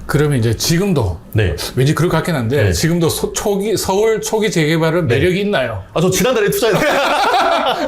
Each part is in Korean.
그러면 이제 지금도 네. 왠지 그럴 것 같긴 한데 네. 지금도 서울 초기 재개발은 매력이 있나요? 아, 저 지난달에 투자했어요.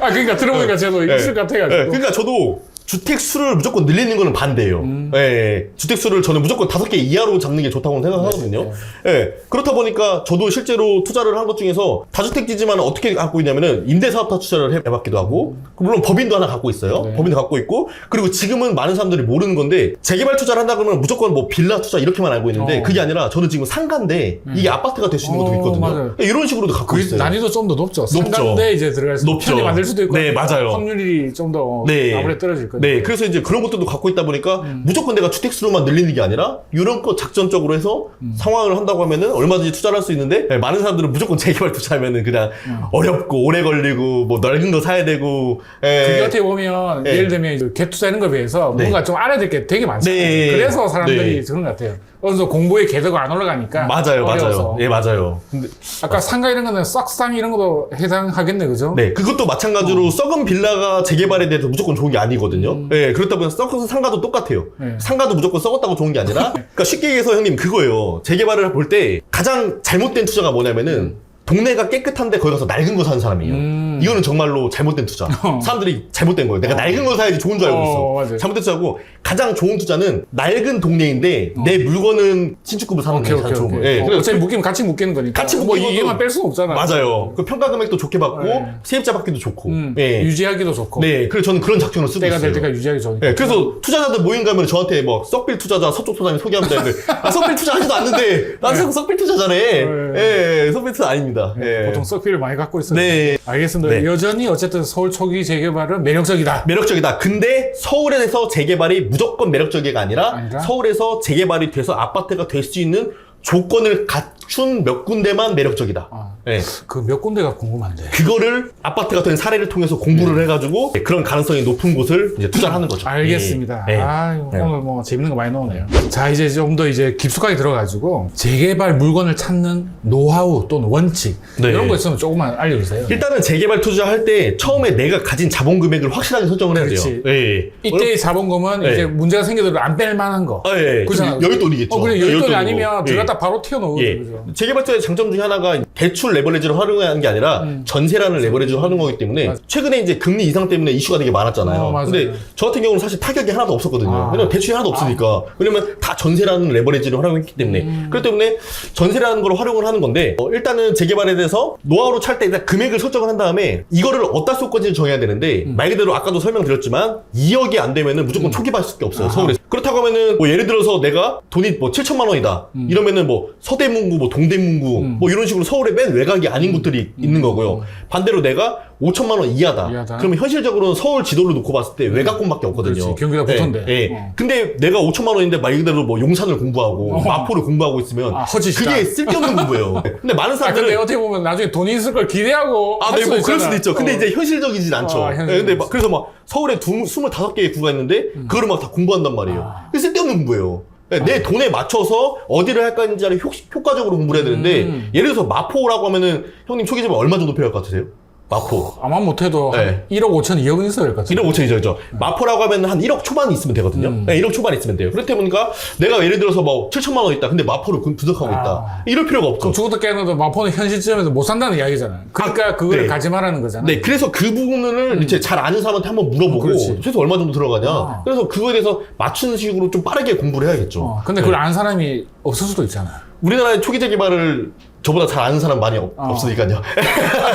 아 그러니까 들어보니까 저도 있을 것 같아가지고. 네, 그러니까 저도 주택 수를 무조건 늘리는 거는 반대예요. 예, 주택 수를 저는 무조건 5개 이하로 잡는 게 좋다고 생각하거든요. 예, 그렇다 보니까 저도 실제로 투자를 한 것 중에서 다주택지지만 어떻게 갖고 있냐면은 임대사업화 투자를 해봤기도 하고, 물론 법인도 하나 갖고 있어요. 네. 법인도 갖고 있고, 그리고 지금은 많은 사람들이 모르는 건데 재개발 투자를 한다 그러면 무조건 뭐 빌라 투자 이렇게만 알고 있는데 그게 아니라 저는 지금 상가인데 이게 아파트가 될 수 있는 것도 있거든요. 맞아요. 이런 식으로도 갖고 그 있어요. 난이도 좀 더 높죠. 높죠. 상가인데 이제 들어갈 수 높죠. 편히 만들 수도 있고. 네, 맞아요. 확률이 좀 더 네. 아무래도 떨어질 거예요. 네, 그래서 이제 그런 것들도 갖고 있다 보니까 무조건 내가 주택수로만 늘리는 게 아니라 이런 거 작전적으로 해서 상황을 한다고 하면은 얼마든지 투자를 할 수 있는데 네, 많은 사람들은 무조건 재개발 투자하면은 그냥 어렵고 오래 걸리고 뭐 넓은 거 사야 되고 그게 어떻게 보면 네. 예를 들면 이제 갭 투자하는 거에 비해서 네. 뭔가 좀 알아야 될 게 되게 많잖아요. 네. 그래서 사람들이 네. 그런 것 같아요. 어디서 공부의 궤도가 안 올라가니까 맞아요, 어려워서. 맞아요. 예, 맞아요. 근데 아까 상가 이런 거는 싹상 이런 것도 해당하겠네, 그죠? 네, 그것도 마찬가지로 썩은 빌라가 재개발에 대해서 무조건 좋은 게 아니거든요. 네, 그렇다 보니 썩은 상가도 똑같아요. 네. 상가도 무조건 썩었다고 좋은 게 아니라, 그러니까 쉽게 얘기해서 형님 그거예요. 재개발을 볼 때 가장 잘못된 투자가 뭐냐면은 동네가 깨끗한데 거기 가서 낡은 거 사는 사람이에요. 이거는 정말로 잘못된 투자. 사람들이 잘못된 거예요. 내가 낡은 거 사야지 좋은 줄 알고 있어. 맞아요. 잘못된 투자고 가장 좋은 투자는 낡은 동네인데 내 물건은 신축급을 사는 게 가장 좋은 거예요. 예, 그래서 어차피 묶이면 같이 묶이는 거니까. 같이 뭐 묶이고 이게만 뺄 수는 없잖아. 맞아요. 그 평가 금액도 좋게 받고 네. 세입자 받기도 좋고. 예. 유지하기도 좋고. 네, 그래서 저는 그런 작전을 쓰고 때가 있어요. 될 때까지 유지하기 좋으니까. 네, 그래서 투자자들 모임 가면 저한테 뭐 썩빌 투자자 서쪽 소장님 소개합니다. 근데 아, 썩빌 투자하지도 않는데 나는 썩빌 투자자네. 예, 썩빌 투자 아닙니다. 예. 보통 썩피를 많이 갖고 있어요. 네. 알겠습니다. 네. 여전히 어쨌든 서울 초기 재개발은 매력적이다. 매력적이다. 근데 서울에서 재개발이 무조건 매력적이가 아니라 아니라? 서울에서 재개발이 돼서 아파트가 될 수 있는 조건을 갖춘 몇 군데만 매력적이다. 네. 그 몇 군데가 궁금한데. 그거를 아파트가 된 사례를 통해서 공부를 해가지고 그런 가능성이 높은 곳을 이제 투자를 하는 거죠. 알겠습니다. 네. 아유, 네. 오늘 뭐 재밌는 거 많이 나오네요. 자, 이제 좀 더 이제 깊숙하게 들어가지고 재개발 물건을 찾는 노하우 또는 원칙 네. 이런 거 있으면 조금만 알려주세요. 일단은 재개발 투자할 때 처음에 내가 가진 자본 금액을 확실하게 설정을 해야 그렇지. 돼요. 예. 이때의 자본금은 네. 이제 문제가 생기더라도 안 뺄 만한 거. 아, 예. 그렇잖아요. 여윳돈이겠죠. 그래, 여윳돈이 여윳돈이고. 아니면 예. 들어갔다 바로 튀어나오거든요. 예. 그죠? 재개발 투자의 장점 중에 하나가 대출 레버리지를 활용하는 게 아니라 전세라는 레버리지를 활용하는 거기 때문에 맞아. 최근에 이제 금리 인상 때문에 이슈가 되게 많았잖아요. 맞아요. 근데 저 같은 경우는 사실 타격이 하나도 없었거든요. 아. 왜냐면 대출이 하나도 없으니까. 왜냐면 다 전세라는 레버리지를 활용했기 때문에. 그렇기 때문에 전세라는 걸 활용을 하는 건데 일단은 재개발에 대해서 노하우로 찰 때 일단 금액을 설정을 한 다음에 이거를 어디다 쏠 건지를 정해야 되는데 말 그대로 아까도 설명드렸지만 2억이 안 되면은 무조건 초기 받을 수밖에 없어요. 서울에서. 그렇다고 하면은 뭐 예를 들어서 내가 돈이 뭐 7천만 원이다. 이러면은 뭐 서대문구, 뭐 동대문구 뭐 이런 식으로 서울의 맨 외곽이 아닌 곳들이 있는 거고요. 반대로 내가 5천만 원 이하다. 그러면 현실적으로는 서울 지도를 놓고 봤을 때 외곽권밖에 없거든요. 그렇지. 경기가 붙은데. 예, 예. 근데 내가 5천만 원인데 말 그대로 뭐 용산을 공부하고 마포를 공부하고 있으면 허짓이다. 그게 쓸데없는 공부예요. 근데 많은 아, 사람들은 근데 어떻게 보면 나중에 돈이 있을 걸 기대하고. 아, 할 네, 뭐 수도 그럴 있잖아. 수도 있죠. 근데 이제 현실적이진 않죠. 현실적이지. 근데 막 그래서 막 서울에 25개의 구가 있는데 그거를 막 다 공부한단 말이에요. 그게 쓸데없는 공부예요. 내 돈에 맞춰서 어디를 할 건지를 효과적으로 공부를 해야 되는데 예를 들어서 마포라고 하면은 형님 초기 재발 얼마 정도 필요할 것 같으세요? 마포. 아마 못해도 한 네. 1억 5천, 2억은 있어야 될 것 같아요. 1억 5천이죠, 그죠? 마포라고 하면 한 1억 초반 있으면 되거든요. 네, 1억 초반 있으면 돼요. 그렇다 보니까 내가 예를 들어서 뭐 7천만 원 있다. 근데 마포를 분석하고 있다. 이럴 필요가 없죠. 그럼 죽었다 깨어나도 마포는 현 시점에서 못 산다는 이야기잖아요. 그러니까 그거를 네. 가지 말라는 거잖아요. 네, 그래서 그 부분을 이제 잘 아는 사람한테 한번 물어보고 그렇지. 최소 얼마 정도 들어가냐. 그래서 그거에 대해서 맞추는 식으로 좀 빠르게 공부를 해야겠죠. 근데 그걸 아는 사람이 없을 수도 있잖아요. 우리나라의 초기 재개발을 저보다 잘 아는 사람 많이 없으니까요.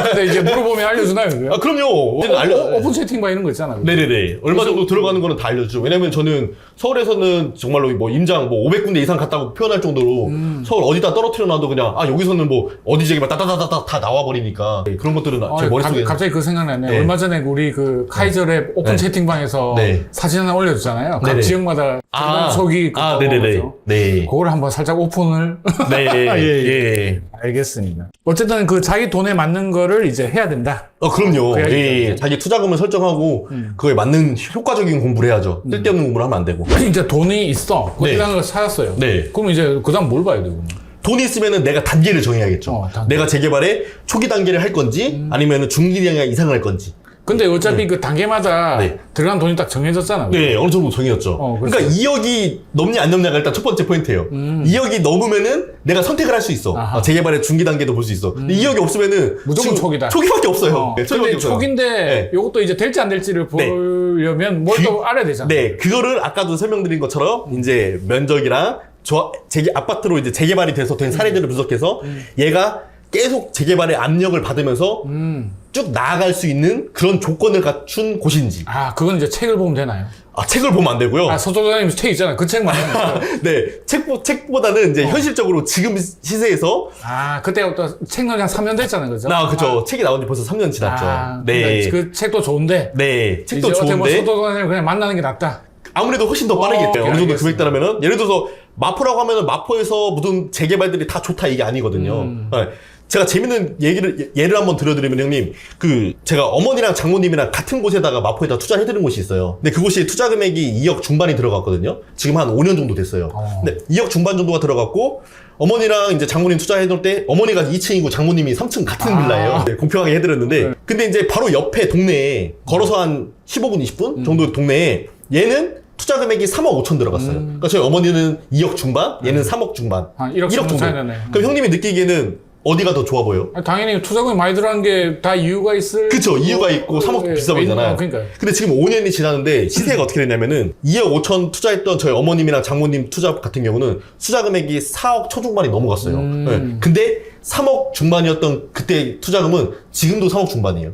근데 이제 물어보면 알려주나요? 그거? 아, 그럼요. 오픈 채팅방 이런 거 있잖아. 그거. 네네네. 얼마 정도 들어가는 거는 다 알려주죠. 왜냐면 저는 서울에서는 정말로 뭐 임장 뭐 500군데 이상 갔다고 표현할 정도로 서울 어디다 떨어뜨려 놔도 그냥 아, 여기서는 뭐 어디 재개발 따다다다다 다 나와버리니까 그런 것들은 제 머릿속에. 갑자기 그 생각나네. 네. 얼마 전에 우리 그 카이저랩 오픈 네. 채팅방에서 네. 사진 하나 올려줬잖아요. 각 네네. 지역마다 속이 네네네. 네. 그걸 한번 살짝 오픈을. 네. 예. 알겠습니다. 어쨌든 그 자기 돈에 맞는 거를 이제 해야 된다. 그럼요. 그래야지. 예. 자기 투자금을 설정하고 그거에 맞는 효과적인 공부를 해야죠. 쓸데없는 공부를 하면 안 되고. 이제 돈이 있어. 네. 거기다가 걸 찾았어요. 네. 그럼 이제 그 다음 뭘 봐야 되고. 돈이 있으면은 내가 단계를 정해야겠죠. 단계. 내가 재개발에 초기 단계를 할 건지 아니면은 중기 단계 이상을 할 건지. 근데 어차피 그 단계마다 네. 들어간 돈이 딱 정해졌잖아. 네, 어느 정도 정해졌죠. 그렇죠. 그러니까 2억이 넘니 안 넘냐가 일단 첫 번째 포인트예요. 2억이 넘으면은 내가 선택을 할 수 있어. 아하. 재개발의 중기 단계도 볼 수 있어. 근데 2억이 없으면은 무조건 지금 초기다. 초기밖에 없어요. 네, 근데 초기밖에 없어요. 초기인데 네. 이것도 이제 될지 안 될지를 네. 보려면 뭘 또 알아야 되잖아. 네, 그거를 아까도 설명드린 것처럼 이제 면적이랑 아파트로 이제 재개발이 돼서 된 사례들을 분석해서 얘가 계속 재개발의 압력을 받으면서 쭉 나아갈 수 있는 그런 조건을 갖춘 곳인지. 아, 그건 이제 책을 보면 되나요? 아, 책을 보면 안 되고요. 아, 서초동님 책 있잖아요. 그 책만 보면 돼요. 네, 책보다는 이제 현실적으로 지금 시세에서 아, 그때부터 책 나온 지 한 3년 됐잖아요. 그죠? 그죠. 책이 나온 지 벌써 3년 지났죠. 네. 그 책도 좋은데. 네, 책도 이제 어떻게 뭐 좋은데 서초동님 그냥 만나는 게 낫다. 아무래도 훨씬 더 빠르겠죠. 어느 정도 알겠습니다. 금액대라면은 예를 들어서 마포라고 하면은 마포에서 모든 재개발들이 다 좋다 이게 아니거든요. 네. 제가 재밌는 예를 한번 들려드리면 형님, 제가 어머니랑 장모님이랑 같은 곳에다가 마포에다 투자해드린 곳이 있어요. 근데 그곳이 투자 금액이 2억 중반이 들어갔거든요. 지금 한 5년 정도 됐어요. 근데 2억 중반 정도가 들어갔고, 어머니랑 이제 장모님 투자해놓을 때, 어머니가 2층이고 장모님이 3층 같은 빌라예요. 네, 공평하게 해드렸는데, 근데 이제 바로 옆에 동네에, 걸어서 한 15분, 20분 정도 동네에, 얘는 투자 금액이 3억 5천 들어갔어요. 그러니까 저희 어머니는 2억 중반, 얘는 3억 중반. 1억 정도 차이 나네. 그럼 형님이 느끼기에는 어디가 더 좋아 보여요? 아니, 당연히 투자금이 많이 들어간 게 다 이유가 있을. 그쵸, 이유가 있고 3억 예, 비싸 보이잖아요. 그러니까요. 근데 지금 5년이 지났는데 시세가 어떻게 됐냐면은 2억 5천 투자했던 저희 어머님이랑 장모님 투자 같은 경우는 투자 금액이 4억 초중반이 넘어갔어요. 네. 근데 3억 중반이었던 그때 투자금은 지금도 3억 중반이에요.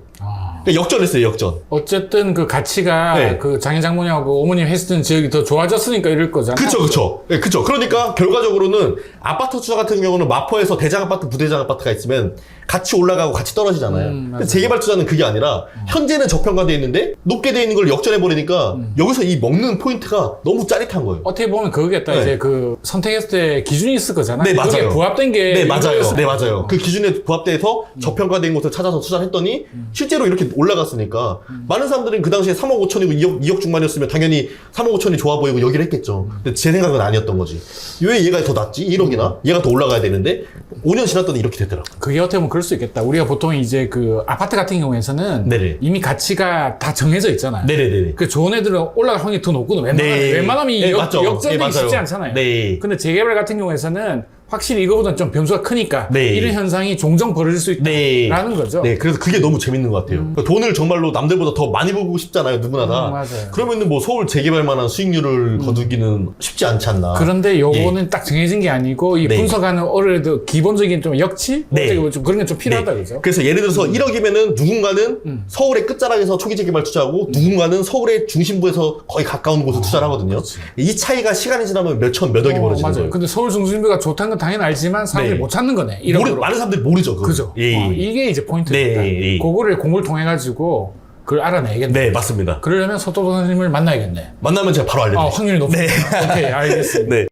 그러니까 역전했어요, 역전. 어쨌든 그 가치가 네. 그 장인 장모님하고 어머님 했던 지역이 더 좋아졌으니까 이럴 거잖아. 그쵸. 네, 그쵸. 그러니까 결과적으로는 아파트 투자 같은 경우는 마포에서 대장 아파트, 부대장 아파트가 있으면 같이 올라가고 같이 떨어지잖아요. 근데 재개발 투자는 그게 아니라 현재는 저평가되어 있는데 높게 되어 있는 걸 역전해버리니까 여기서 이 먹는 포인트가 너무 짜릿한 거예요. 어떻게 보면 그거겠다. 네. 이제 그 선택했을 때 기준이 있을 거잖아. 네, 그게 맞아요. 부합된 게. 네, 맞아요. 이거였어. 네, 맞아요. 그 기준에 부합돼서 저평가된 곳을 찾아서 투자를 했더니 실제로 이렇게 올라갔으니까 많은 사람들은 그 당시에 3억 5천이고 2억 중반이었으면 당연히 3억 5천이 좋아 보이고 여기를 했겠죠. 근데 제 생각은 아니었던 거지. 왜 얘가 더 낫지? 1억이나? 얘가 더 올라가야 되는데 5년 지났더니 이렇게 되더라고요. 그게 어떻게 보면 그럴 수 있겠다. 우리가 보통 이제 그 아파트 같은 경우에는 네네. 이미 가치가 다 정해져 있잖아요. 네네네. 그 좋은 애들은 올라갈 확률이 더 높거든. 웬만하면 이 맞죠. 역전되기 맞아요. 쉽지 않잖아요. 네. 근데 재개발 같은 경우에는 확실히 이거보다는 좀 변수가 크니까 네. 이런 현상이 종종 벌어질 수 있다라는 거죠. 네, 그래서 그게 너무 재밌는 것 같아요. 그러니까 돈을 정말로 남들보다 더 많이 벌고 싶잖아요, 누구나 다. 맞아요. 그러면은 뭐 서울 재개발만한 수익률을 거두기는 쉽지 않지 않나. 그런데 요거는 딱 정해진 게 아니고 이 네. 분석하는 어른도 기본적인 좀 역치? 네. 좀 그런 게 좀 필요하다 그죠? 그래서 예를 들어서 1억이면은 누군가는 서울의 끝자락에서 초기 재개발 투자하고 누군가는 서울의 중심부에서 거의 가까운 곳에 투자를 하거든요. 이 차이가 시간이 지나면 몇 천, 몇 억이 벌어지는 맞아요. 거예요. 근데 서울 중심부가 좋다는 건 당연히 알지만 사람들이 네. 못 찾는 거네. 이런 많은 사람들이 모르죠. 그거. 그죠? 예. 이게 이제 포인트입니다. 네, 예. 그거를 공부를 통해 가지고 그걸 알아내야겠네. 네, 맞습니다. 그러려면 서토 선생님을 만나야겠네. 만나면 제가 바로 알려드릴게요. 확률이 높습니다. 오케이, 알겠습니다. 네.